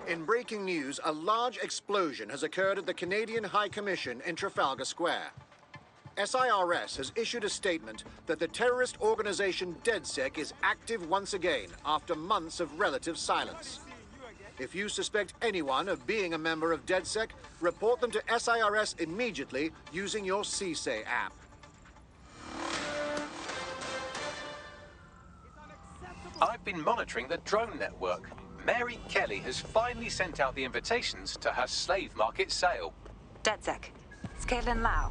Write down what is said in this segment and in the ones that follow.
In breaking news, a large explosion has occurred at the Canadian High Commission in Trafalgar Square. SIRS has issued a statement that the terrorist organization DedSec is active once again after months of relative silence. If you suspect anyone of being a member of DedSec, report them to SIRS immediately using your CSAY app. I've been monitoring the drone network. Mary Kelley has finally sent out the invitations to her slave market sale. DedSec, Scaling Lau.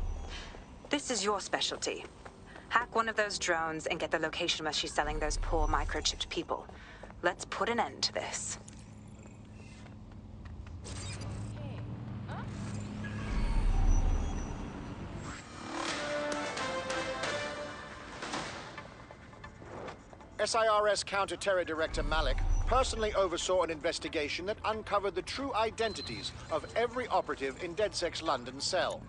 This is your specialty. Hack one of those drones and get the location where she's selling those poor microchipped people. Let's put an end to this. SIRS Counter-Terror Director Malik personally oversaw an investigation that uncovered the true identities of every operative in DedSec's London cell.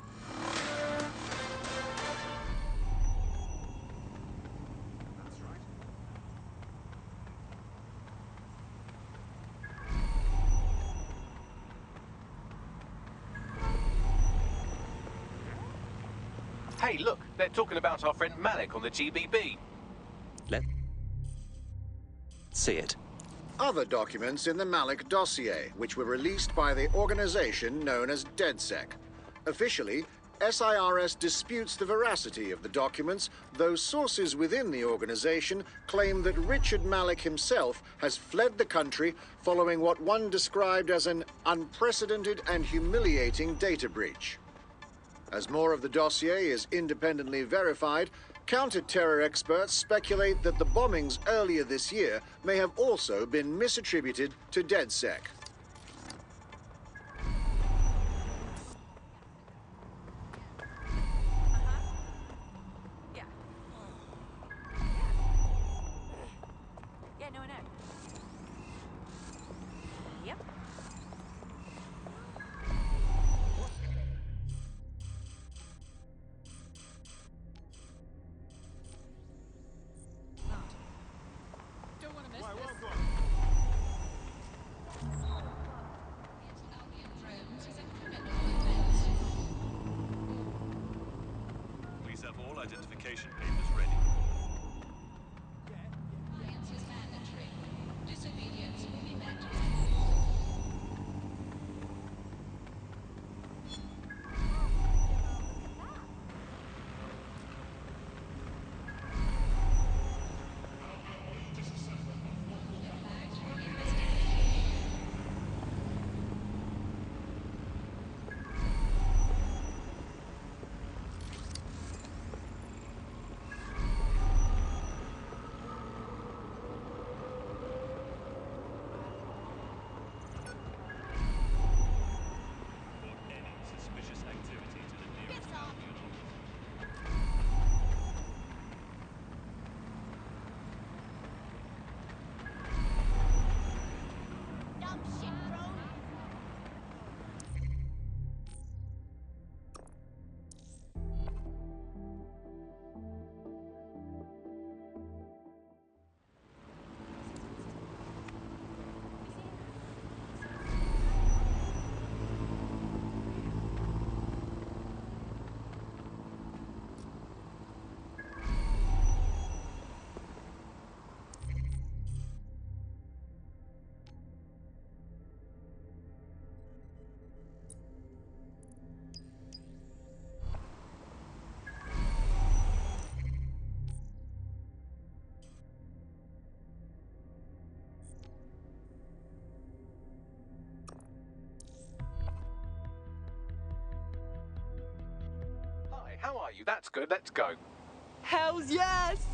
Hey, look, they're talking about our friend Malik on the GBB. Let's see it. Other documents in the Malik dossier, which were released by the organization known as DedSec. Officially, SIRS disputes the veracity of the documents, though sources within the organization claim that Richard Malik himself has fled the country following what one described as an unprecedented and humiliating data breach. As more of the dossier is independently verified, counter-terror experts speculate that the bombings earlier this year may have also been misattributed to DedSec. Please have all identification papers ready. Compliance is mandatory. Disobedience will be met. How are you? That's good. Let's go. Hells yes!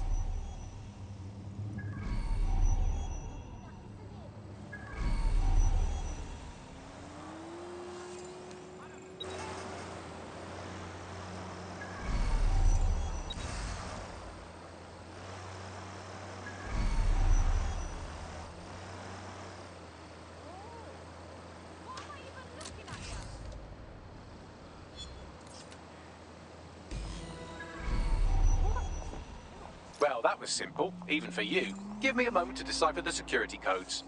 Well, that was simple, even for you. Give me a moment to decipher the security codes.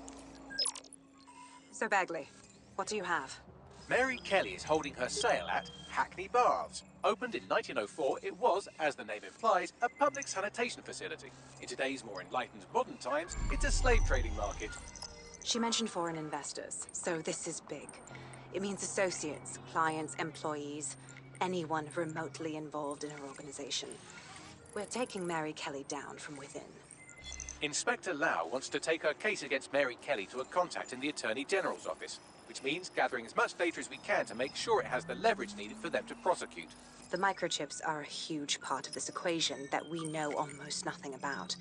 So, Bagley, What do you have? Mary Kelley is holding her sale at Hackney Baths. Opened in 1904, it was, as the name implies, a public sanitation facility. In today's more enlightened modern times, it's a slave trading market. She mentioned foreign investors, so this is big. It means associates, clients, employees, anyone remotely involved in her organization. We're taking Mary Kelley down from within. Inspector Lau wants to take her case against Mary Kelley to a contact in the Attorney General's office, which means gathering as much data as we can to make sure it has the leverage needed for them to prosecute. The microchips are a huge part of this equation that we know almost nothing about.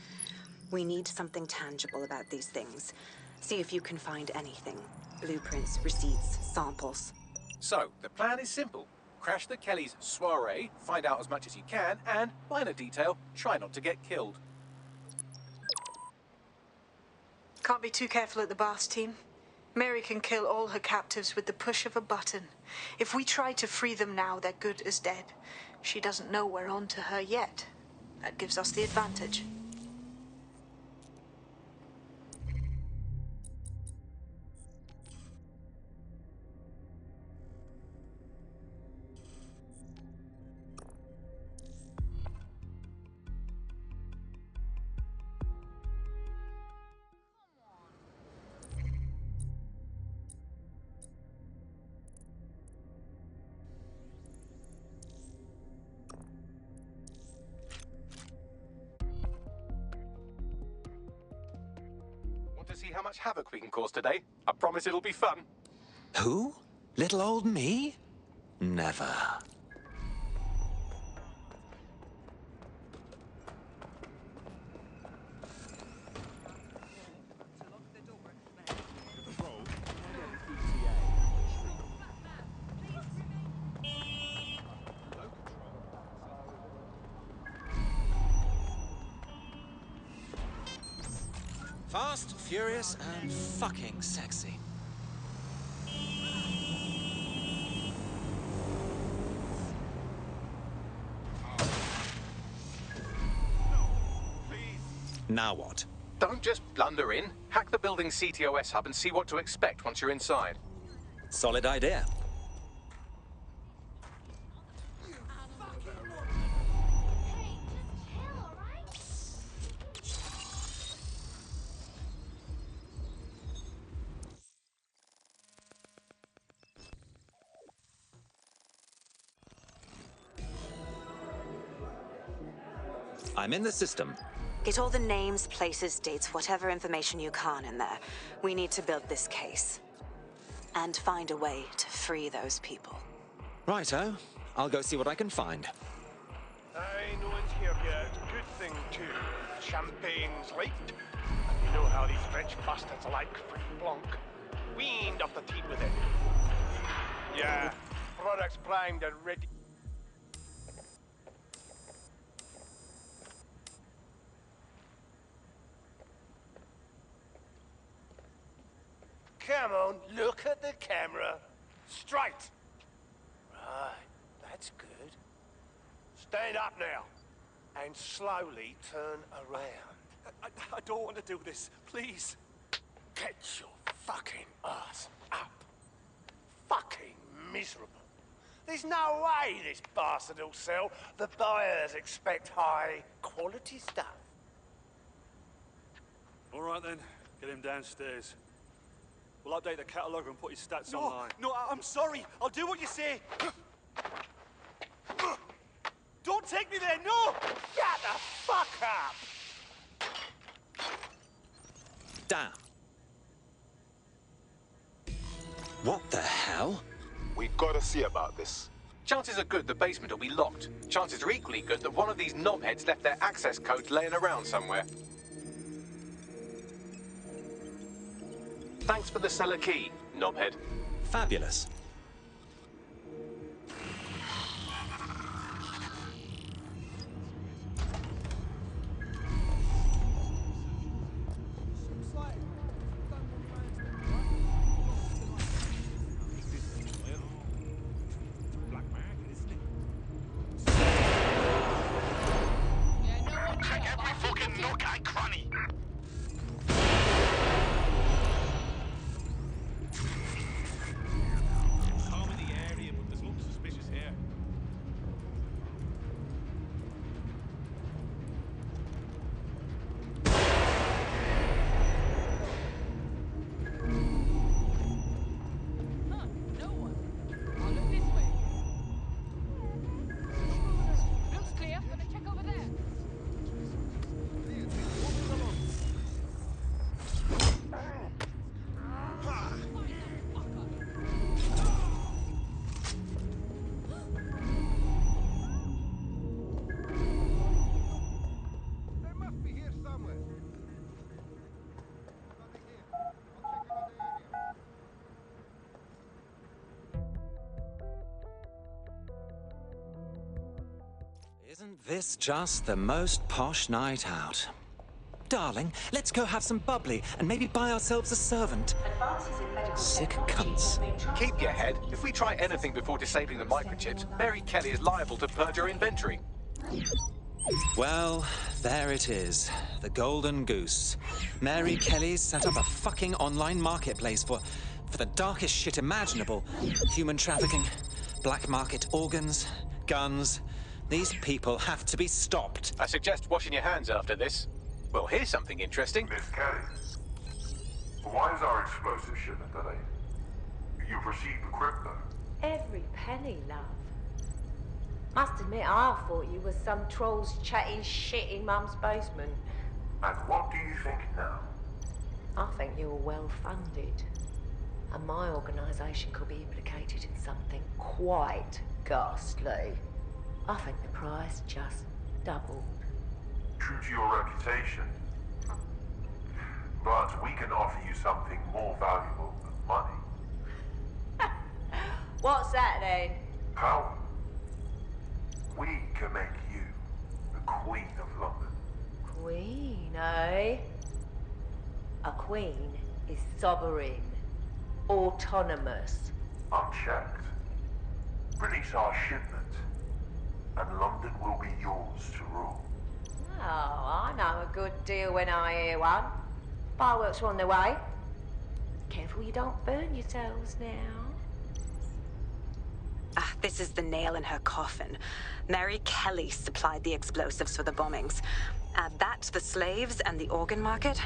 We need something tangible about these things. See if you can find anything. Blueprints, receipts, samples. So, the plan is simple. Crash the Kelley's soiree, find out as much as you can, and, minor detail, try not to get killed. Can't be too careful at the Baths team. Mary can kill all her captives with the push of a button. If we try to free them now, they're good as dead. She doesn't know we're on to her yet. That gives us the advantage. Want to see how much havoc we can cause today? I promise it'll be fun. Who? Little old me? Never. Fast, furious, and fucking sexy. Now what? Don't just blunder in. Hack the building's CTOS hub and see what to expect once you're inside. Solid idea. I'm in the system. Get all the names, places, dates, whatever information you can in there. We need to build this case. And find a way to free those people. Righto. I'll go see what I can find. Aye, no one's here yet. Good thing, too. Champagne's leaked. And you know how these French bastards like free blanc. Weaned off the teat with it. Yeah, products primed and ready. Come on, look at the camera. Straight. Right, that's good. Stand up now. And slowly turn around. I don't want to do this. Please. Get your fucking ass up. Fucking miserable. There's no way this bastard will sell. The buyers expect high quality stuff. All right then. Get him downstairs. We'll update the catalogue and put his stats No, online. no, I'm sorry. I'll do what you say. Don't take me there, no! Shut the fuck up! Damn. What the hell? We gotta see about this. Chances are good the basement will be locked. Chances are equally good that one of these knobheads left their access codes laying around somewhere. Thanks for the cellar key, knobhead. Fabulous. This just the most posh night out. Darling, let's go have some bubbly and maybe buy ourselves a servant. Sick cunts. Keep your head. If we try anything before disabling the microchips, Mary Kelley is liable to purge her inventory. Well, there it is. The Golden Goose. Mary Kelley's set up a fucking online marketplace for the darkest shit imaginable. Human trafficking, black market organs, guns. These people have to be stopped. I suggest washing your hands after this. Well, here's something interesting. Miss Kelley, why is our explosive shipment delayed? You've received the crypto. Every penny, love. Must admit, I thought you was some trolls chatting shit in Mum's basement. And what do you think now? I think you're well funded. And my organisation could be implicated in something quite ghastly. I think the price just doubled. True to your reputation. But we can offer you something more valuable than money. What's that then? Power. We can make you the Queen of London. Queen, eh? A queen is sovereign, autonomous. Unchecked. Release our shipment, and London will be yours to rule. Oh, I know a good deal when I hear one. Fireworks are on their way. Careful you don't burn yourselves now. Ah, this is the nail in her coffin. Mary Kelley supplied the explosives for the bombings. Add that to the slaves and the organ market,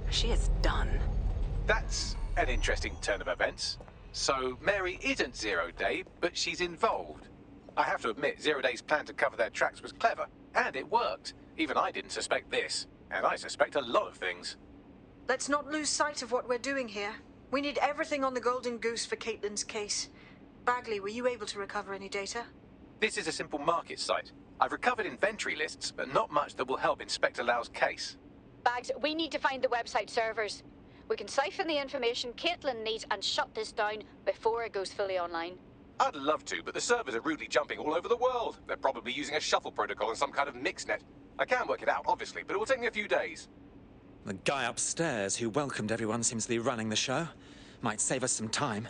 she is done. That's an interesting turn of events. So Mary isn't Zero Day, but she's involved. I have to admit, Zero Day's plan to cover their tracks was clever, and it worked. Even I didn't suspect this, and I suspect a lot of things. Let's not lose sight of what we're doing here. We need everything on the Golden Goose for Caitlin's case. Bagley, were you able to recover any data? This is a simple market site. I've recovered inventory lists, but not much that will help Inspector Lau's case. Bags, we need to find the website servers. We can siphon the information Caitlin needs and shut this down before it goes fully online. I'd love to, but the servers are rudely jumping all over the world. They're probably using a shuffle protocol and some kind of mixnet. I can work it out, obviously, but it will take me a few days. The guy upstairs who welcomed everyone seems to be running the show. Might save us some time.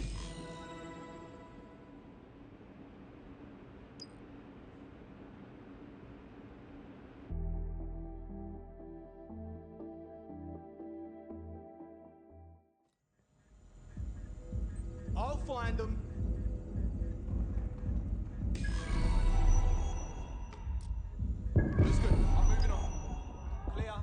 I'll find them. That's good. I'm moving on. Clear.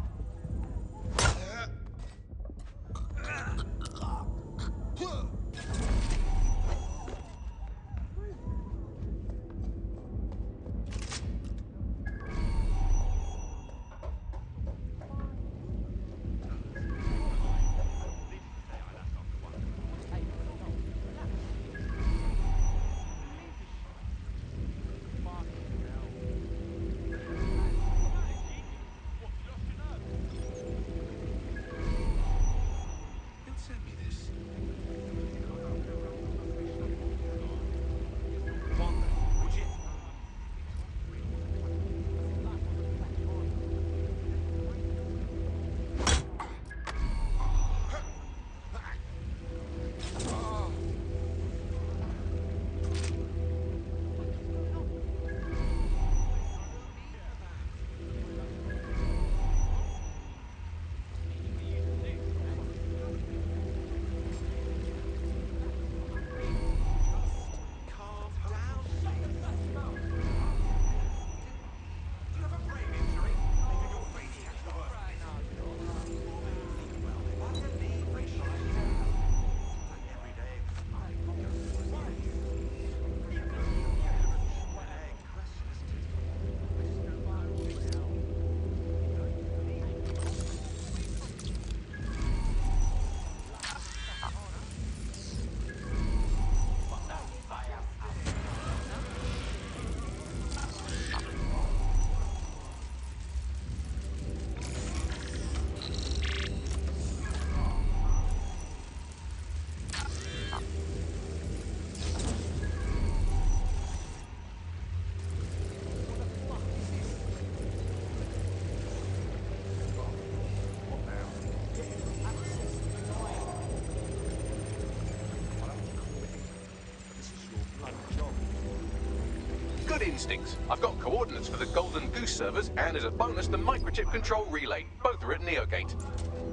instincts. I've got coordinates for the Golden Goose servers, and as a bonus, the microchip control relay. Both are at Neogate.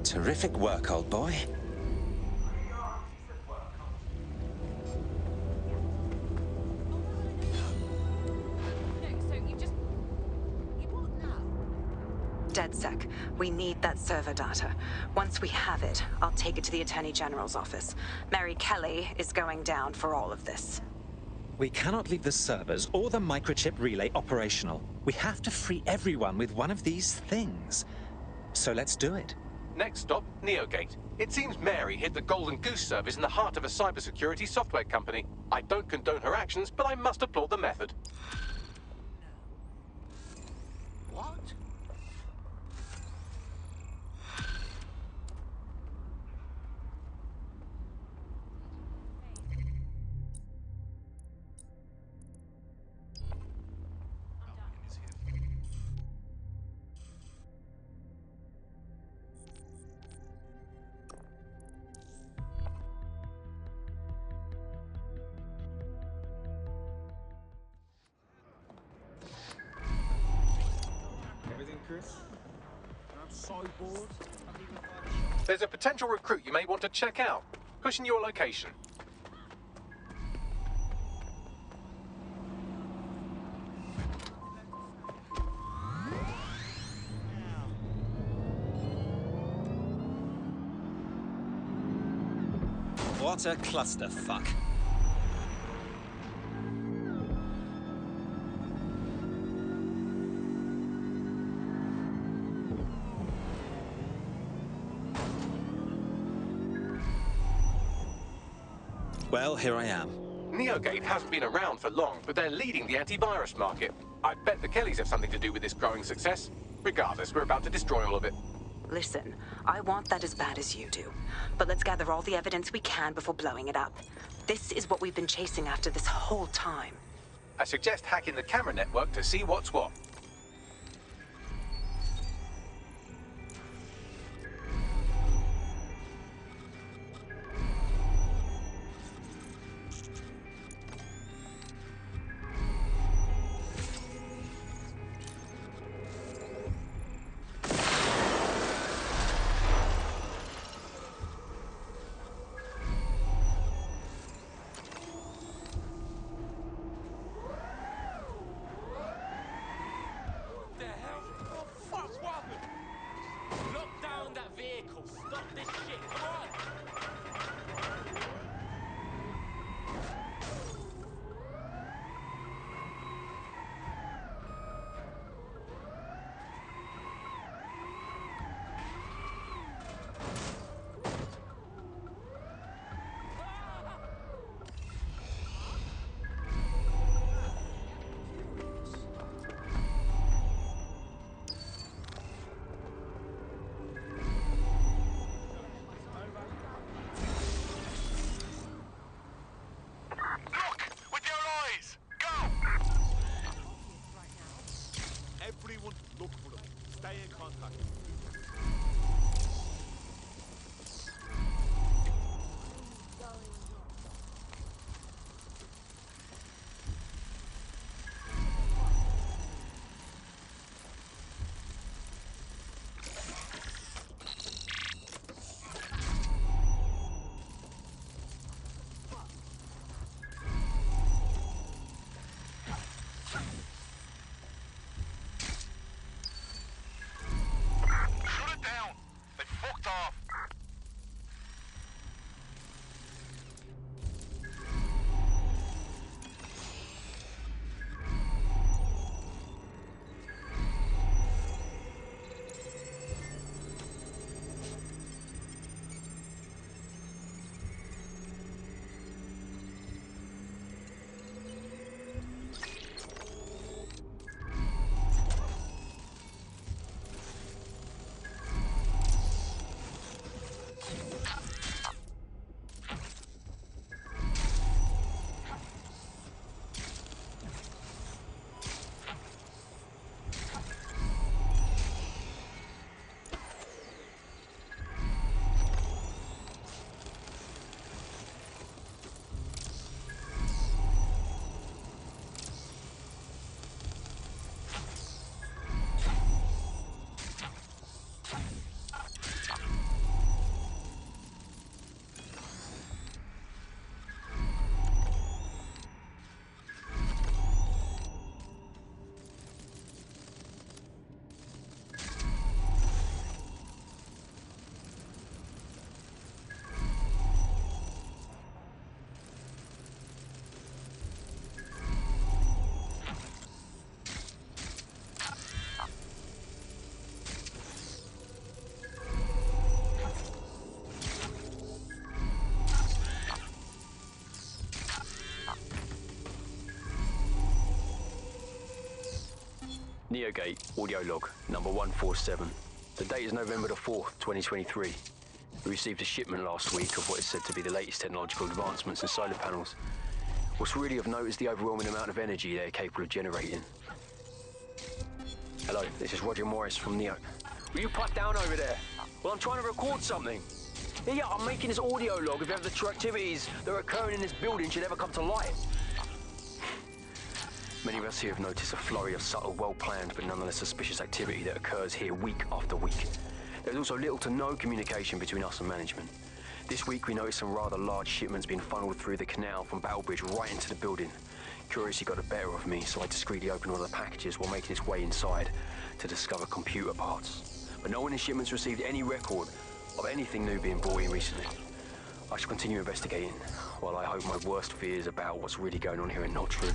Terrific work, old boy. DedSec, we need that server data. Once we have it, I'll take it to the Attorney General's office. Mary Kelley is going down for all of this. We cannot leave the servers or the microchip relay operational. We have to free everyone with one of these things. So let's do it. Next stop, Neogate. It seems Mary hid the Golden Goose service in the heart of a cybersecurity software company. I don't condone her actions, but I must applaud the method. What? I'm so bored. There's a potential recruit you may want to check out. Pushing your location. What a clusterfuck. Well, here I am. Neogate hasn't been around for long, but they're leading the antivirus market. I bet the Kelleys have something to do with this growing success. Regardless, we're about to destroy all of it. Listen, I want that as bad as you do. But let's gather all the evidence we can before blowing it up. This is what we've been chasing after this whole time. I suggest hacking the camera network to see what's what. Everyone, look for them. Stay in contact. Neogate, audio log, number 147. The date is November the 4th, 2023. We received a shipment last week of what is said to be the latest technological advancements in solar panels. What's really of note is the overwhelming amount of energy they're capable of generating. Hello, this is Roger Morris from Neo. Will you pipe down over there? Well, I'm trying to record something. Yeah, I'm making this audio log of the true activities that are occurring in this building should ever come to light. Many of us here have noticed a flurry of subtle, well-planned, but nonetheless suspicious activity that occurs here week after week. There's also little to no communication between us and management. This week we noticed some rather large shipments being funneled through the canal from Battlebridge right into the building. Curiosity got the better of me, so I discreetly opened one of the packages while making its way inside to discover computer parts. But no one in shipments received any record of anything new being brought in recently. I shall continue investigating, while I hope my worst fears about what's really going on here are not true.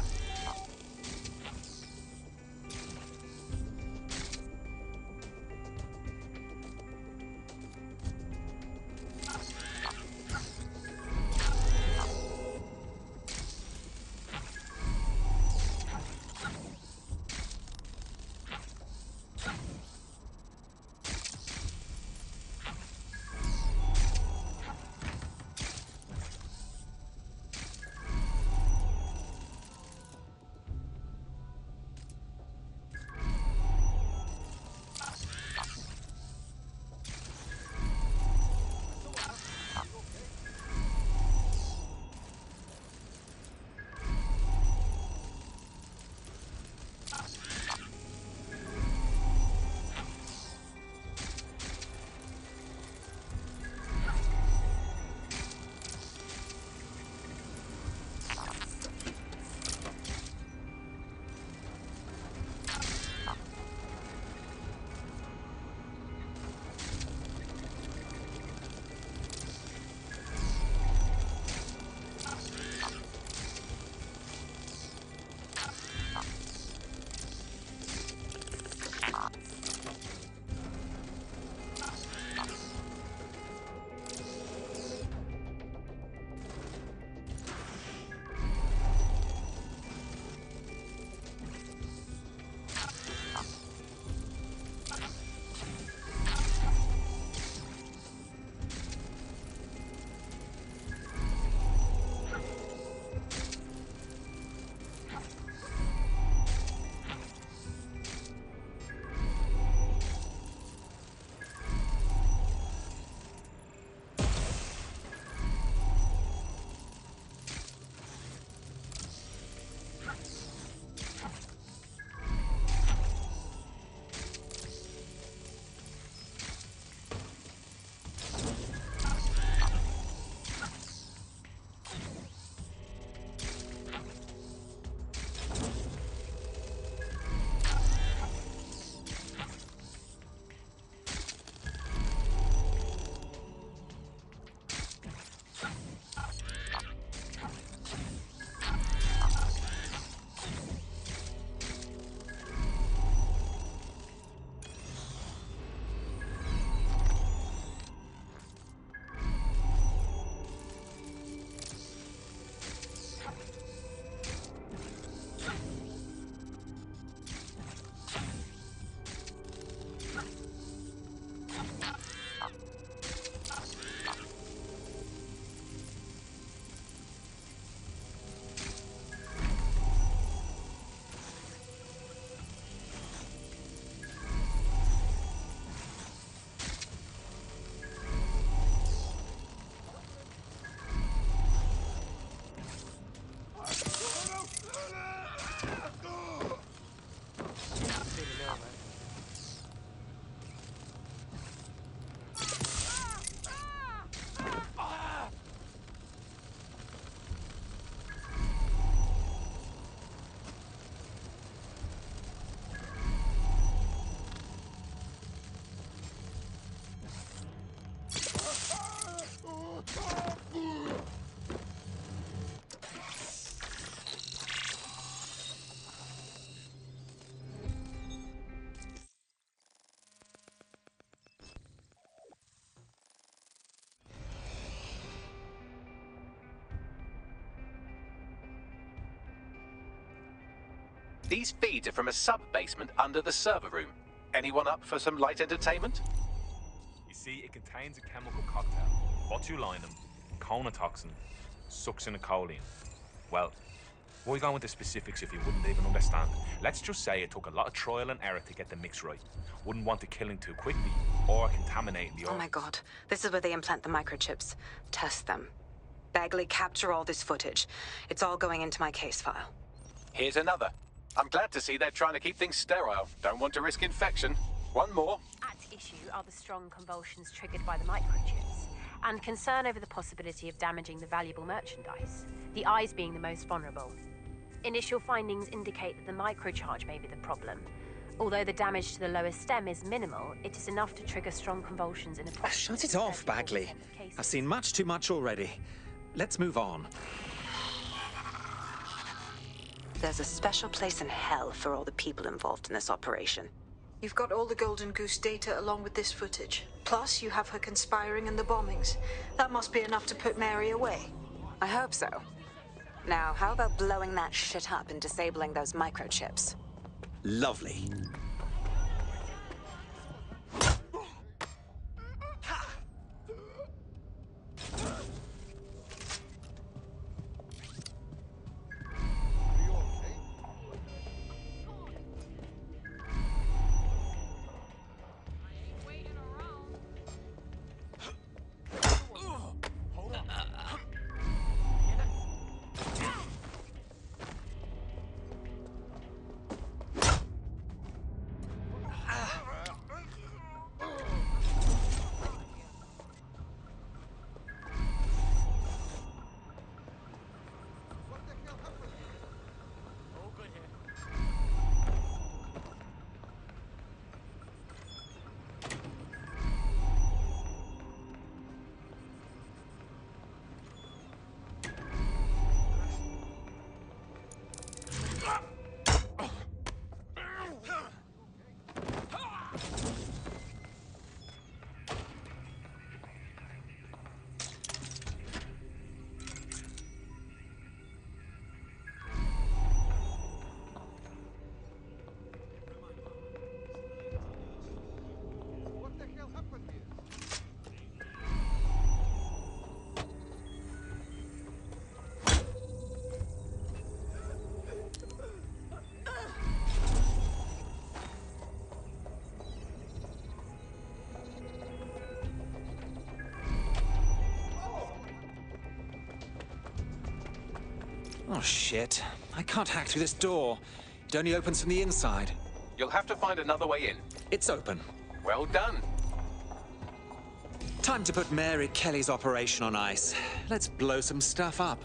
These feeds are from a sub-basement under the server room. Anyone up for some light entertainment? You see, it contains a chemical cocktail. Botulinum, conotoxin, succinylcholine. Well, why go into specifics if you wouldn't even understand? Let's just say it took a lot of trial and error to get the mix right. Wouldn't want to kill him too quickly, or contaminating the organs. Oh my god. This is where they implant the microchips. Test them. Bagley, capture all this footage. It's all going into my case file. Here's another. I'm glad to see they're trying to keep things sterile. Don't want to risk infection. One more. At issue are the strong convulsions triggered by the microchips, and concern over the possibility of damaging the valuable merchandise, the eyes being the most vulnerable. Initial findings indicate that the microcharge may be the problem. Although the damage to the lower stem is minimal, it is enough to trigger strong convulsions in approximately... Shut it off, Bagley. I've seen much too much already. Let's move on. There's a special place in hell for all the people involved in this operation. You've got all the Golden Goose data along with this footage. Plus, you have her conspiring in the bombings. That must be enough to put Mary away. I hope so. Now, how about blowing that shit up and disabling those microchips? Lovely. Oh, shit. I can't hack through this door. It only opens from the inside. You'll have to find another way in. It's open. Well done. Time to put Mary Kelley's operation on ice. Let's blow some stuff up.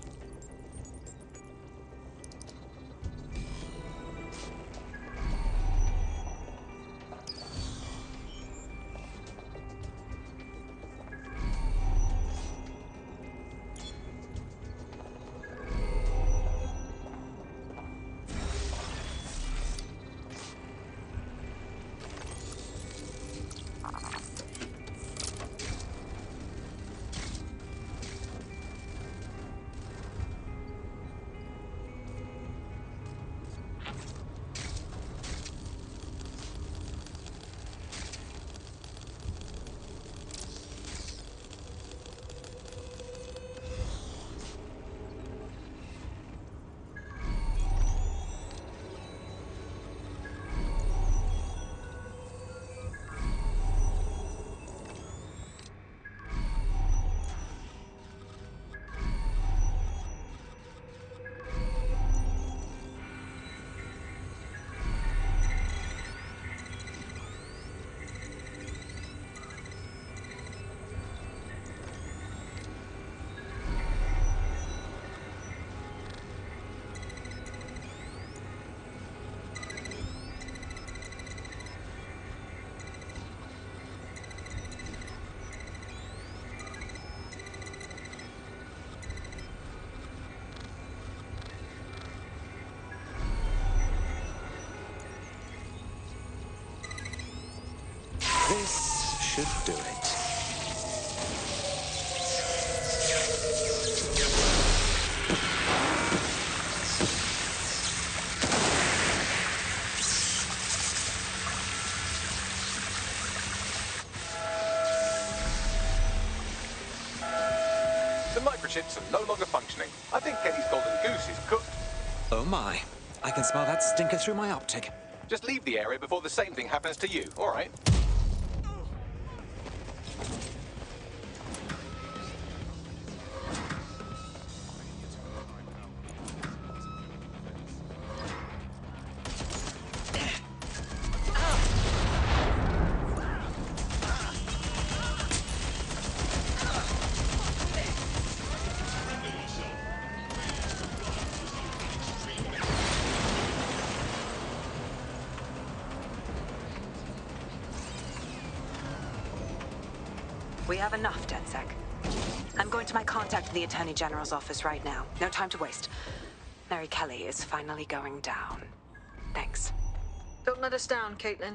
This should do it. The microchips are no longer functioning. I think Kelley's golden goose is cooked. Oh my. I can smell that stinker through my optic. Just leave the area before the same thing happens to you, all right? We have enough, DedSec. I'm going to my contact in the Attorney General's office right now. No time to waste. Mary Kelley is finally going down. Thanks. Don't let us down, Caitlin.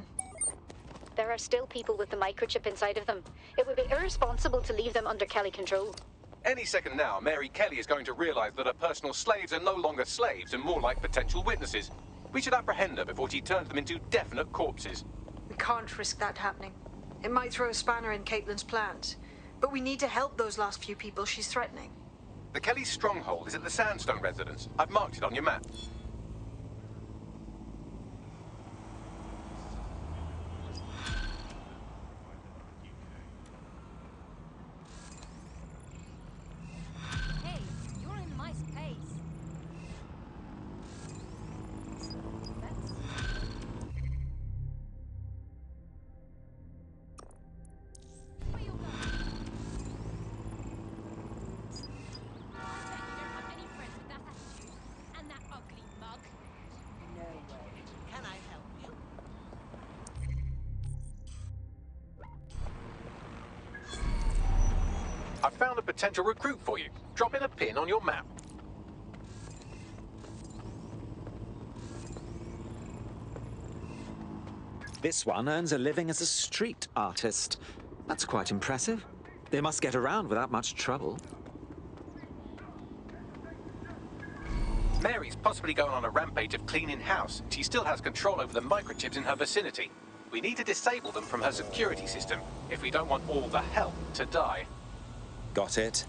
There are still people with the microchip inside of them. It would be irresponsible to leave them under Kelley control. Any second now, Mary Kelley is going to realize that her personal slaves are no longer slaves and more like potential witnesses. We should apprehend her before she turns them into definite corpses. We can't risk that happening. It might throw a spanner in Caitlin's plans. But we need to help those last few people she's threatening. The Kelley stronghold is at the Sandstone residence. I've marked it on your map. Hey, you're in my space. I found a potential recruit for you. Drop in a pin on your map. This one earns a living as a street artist. That's quite impressive. They must get around without much trouble. Mary's possibly going on a rampage of cleaning house. She still has control over the microchips in her vicinity. We need to disable them from her security system if we don't want all the help to die. Got it.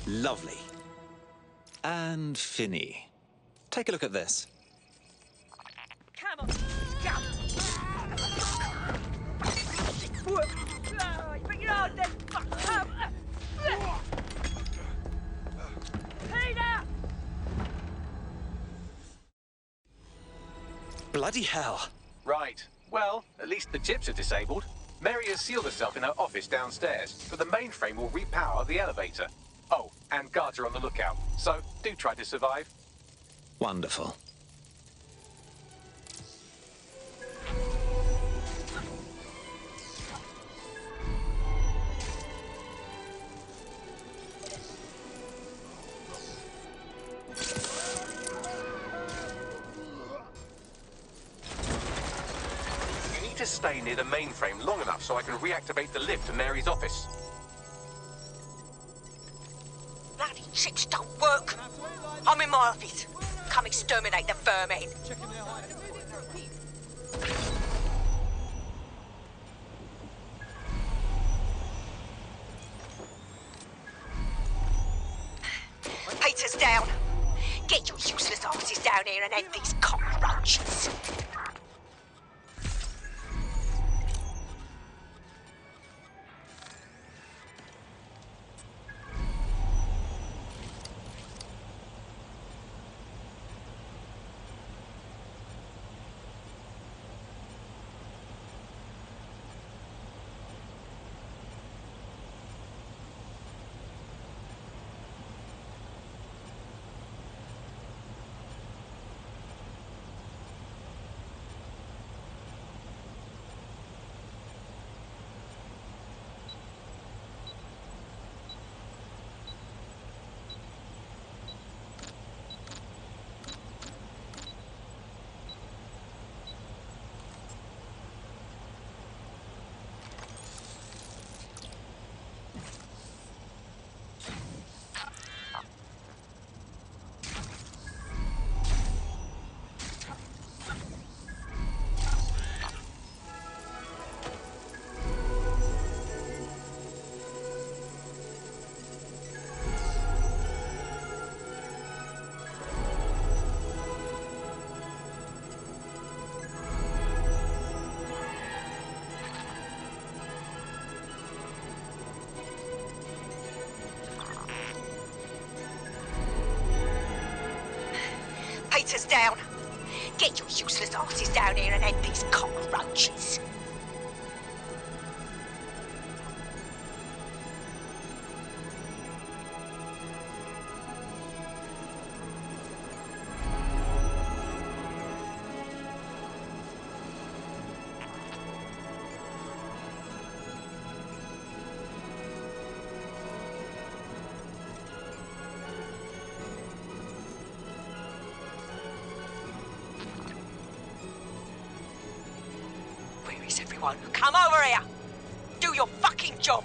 Lovely. And Finny. Take a look at this. Come on, come! Bring it on, then! Come! Peter! Bloody hell. Right. Well, at least the chips are disabled. Mary has sealed herself in her office downstairs, but the mainframe will repower the elevator. Oh, and guards are on the lookout, so do try to survive. Wonderful. You need to stay near the mainframe long enough so I can reactivate the lift to Mary's office. Bloody chips don't work. I'm in my office. Come exterminate the vermin. Peter's down. Get your useless asses down here and end these cockroaches. Peter's down. Get your useless asses down here and end these cockroaches. Where is everyone? Come over here! Do your fucking job!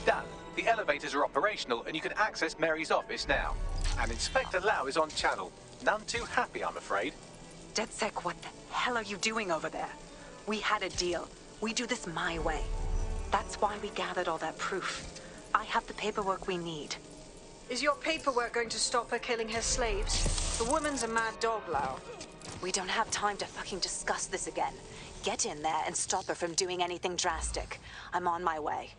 Done. The elevators are operational and you can access Mary's office now. And Inspector Lau is on channel. None too happy, I'm afraid. DedSec, what the hell are you doing over there? We had a deal. We do this my way. That's why we gathered all that proof. I have the paperwork we need. Is your paperwork going to stop her killing her slaves? The woman's a mad dog, Lau. We don't have time to fucking discuss this again. Get in there and stop her from doing anything drastic. I'm on my way.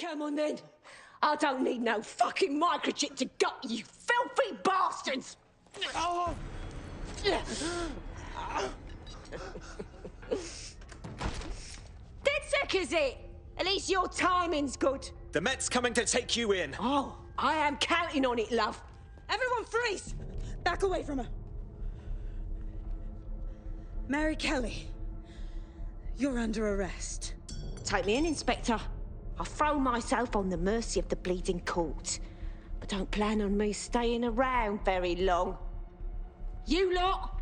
Come on then. I don't need no fucking microchip to gut you filthy bastards! Oh. DedSec, is it? At least your timing's good. The Met's coming to take you in. Oh, I am counting on it, love. Everyone freeze! Back away from her. Mary Kelley, you're under arrest. Take me in, Inspector. I'll throw myself on the mercy of the bleeding court. But don't plan on me staying around very long. You lot!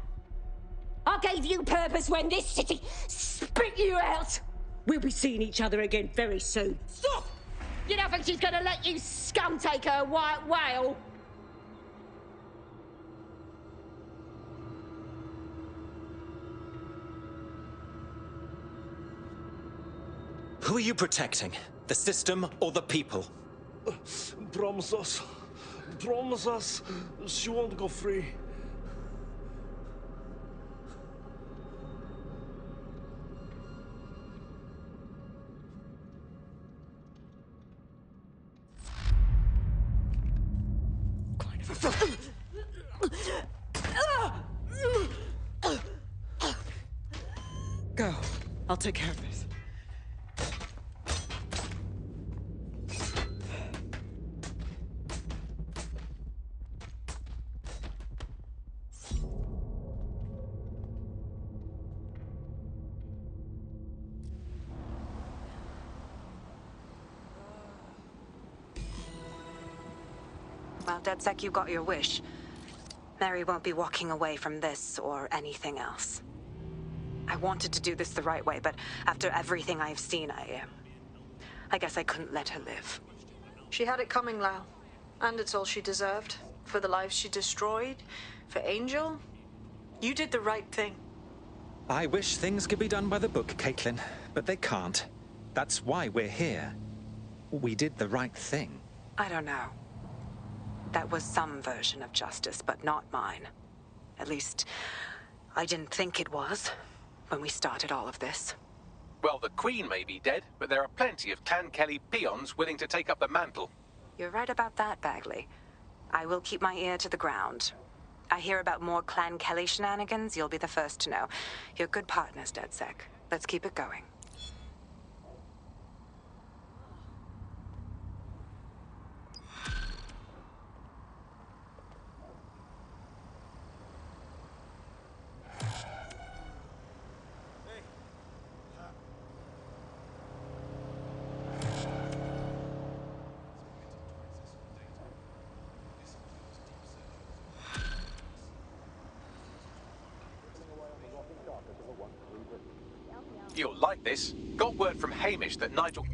I gave you purpose when this city spit you out! We'll be seeing each other again very soon. Stop! You don't think she's gonna let you scum take her white whale? Who are you protecting? The system or the people? Promise us. Promise us. She won't go free. Go. I'll take care of this. Well, DedSec, you got your wish. Mary won't be walking away from this or anything else. I wanted to do this the right way, but after everything I've seen, I guess I couldn't let her live. She had it coming, Lau. And it's all she deserved. For the lives she destroyed, for Angel. You did the right thing. I wish things could be done by the book, Caitlin, but they can't. That's why we're here. We did the right thing. I don't know. That was some version of justice, but not mine. At least, I didn't think it was when we started all of this. Well, the Queen may be dead, but there are plenty of Clan Kelley peons willing to take up the mantle. You're right about that, Bagley. I will keep my ear to the ground. I hear about more Clan Kelley shenanigans, you'll be the first to know. You're good partners, DedSec. Let's keep it going. You'll like this. Got word from Hamish that Nigel